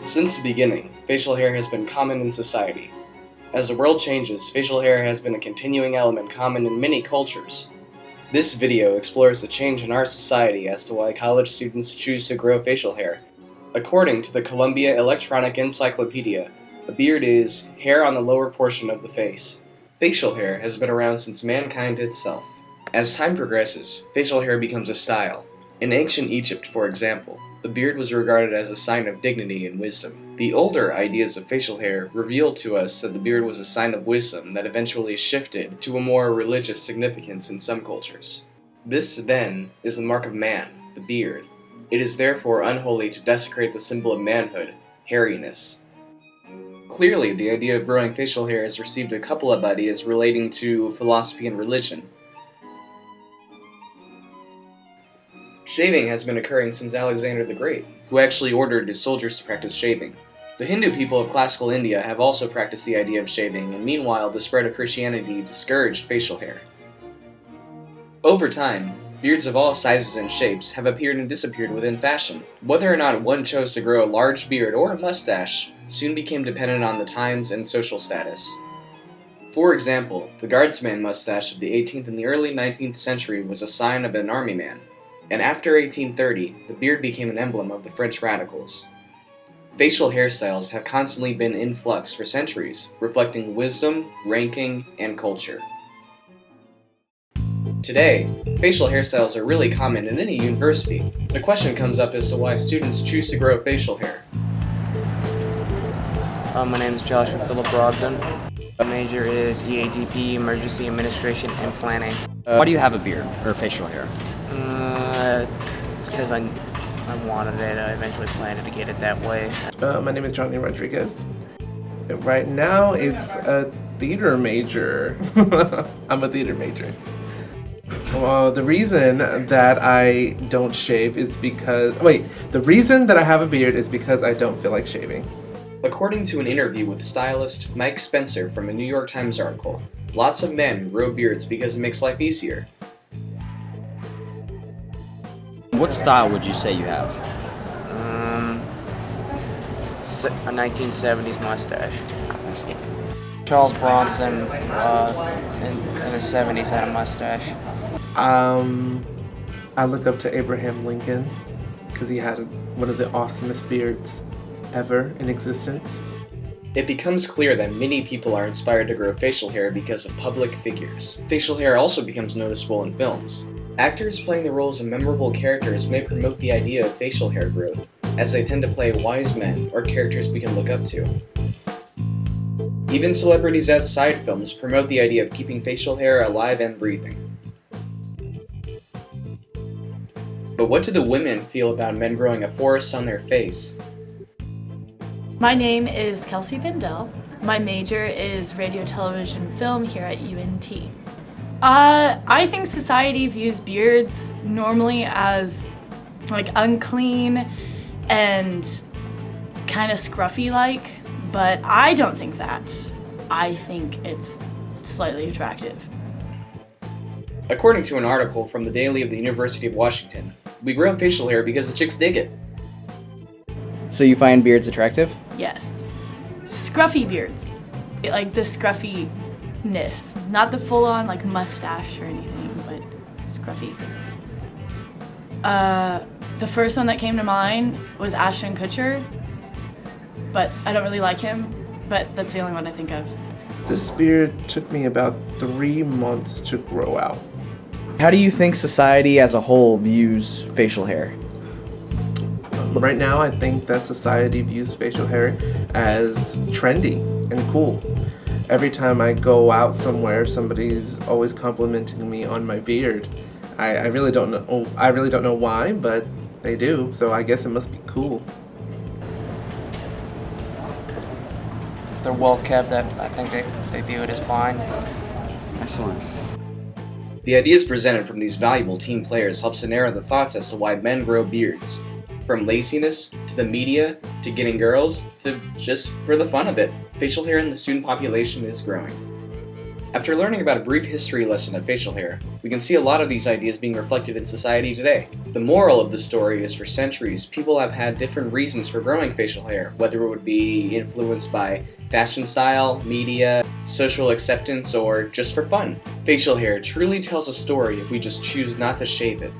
Since the beginning, facial hair has been common in society. As the world changes, facial hair has been a continuing element common in many cultures. This video explores the change in our society as to why college students choose to grow facial hair. According to the Columbia Electronic Encyclopedia, a beard is hair on the lower portion of the face. Facial hair has been around since mankind itself. As time progresses, facial hair becomes a style. In ancient Egypt, for example, the beard was regarded as a sign of dignity and wisdom. The older ideas of facial hair revealed to us that the beard was a sign of wisdom that eventually shifted to a more religious significance in some cultures. This, then, is the mark of man, the beard. It is therefore unholy to desecrate the symbol of manhood, hairiness. Clearly, the idea of growing facial hair has received a couple of ideas relating to philosophy and religion. Shaving has been occurring since Alexander the Great, who actually ordered his soldiers to practice shaving. The Hindu people of classical India have also practiced the idea of shaving, and meanwhile the spread of Christianity discouraged facial hair. Over time, beards of all sizes and shapes have appeared and disappeared within fashion. Whether or not one chose to grow a large beard or a mustache soon became dependent on the times and social status. For example, the guardsman mustache of the 18th and the early 19th century was a sign of an army man. And after 1830, the beard became an emblem of the French radicals. Facial hairstyles have constantly been in flux for centuries, reflecting wisdom, ranking, and culture. Today, facial hairstyles are really common in any university. The question comes up as to why students choose to grow facial hair. My name is Joshua Philip Brogdon. My major is EADP, Emergency Administration and Planning. Why do you have a beard or facial hair? It's because I wanted it. I eventually planned to get it that way. My name is Johnny Rodriguez. Right now, it's a theater major. I'm a theater major. Well, the reason that I don't shave is because... the reason that I have a beard is because I don't feel like shaving. According to an interview with stylist Mike Spencer from a New York Times article, lots of men grow beards because it makes life easier. What style would you say you have? A 1970s mustache. Charles Bronson in the 70s had a mustache. I look up to Abraham Lincoln because he had one of the awesomest beards ever in existence. It becomes clear that many people are inspired to grow facial hair because of public figures. Facial hair also becomes noticeable in films. Actors playing the roles of memorable characters may promote the idea of facial hair growth, as they tend to play wise men or characters we can look up to. Even celebrities outside films promote the idea of keeping facial hair alive and breathing. But what do the women feel about men growing a forest on their face? My name is Kelsey Bindell. My major is radio, television, film here at UNT. I think society views beards normally as like unclean and kind of scruffy-like, but I don't think that. I think it's slightly attractive. According to an article from the Daily of the University of Washington, we grow facial hair because the chicks dig it. So you find beards attractive? Yes. Scruffy beards. Like the scruffiness. Not the full-on like mustache or anything, but scruffy. The first one that came to mind was Ashton Kutcher, but I don't really like him, but that's the only one I think of. This beard took me about 3 months to grow out. How do you think society as a whole views facial hair? Right now, I think that society views facial hair as trendy and cool. Every time I go out somewhere, somebody's always complimenting me on my beard. I really don't know why, but they do, so I guess it must be cool. They're well kept. I think they view it as fine. Excellent. The ideas presented from these valuable team players helps to narrow the thoughts as to why men grow beards. From laziness, to the media, to getting girls, to just for the fun of it, facial hair in the student population is growing. After learning about a brief history lesson of facial hair, we can see a lot of these ideas being reflected in society today. The moral of the story is for centuries, people have had different reasons for growing facial hair, whether it would be influenced by fashion style, media, social acceptance, or just for fun. Facial hair truly tells a story if we just choose not to shave it.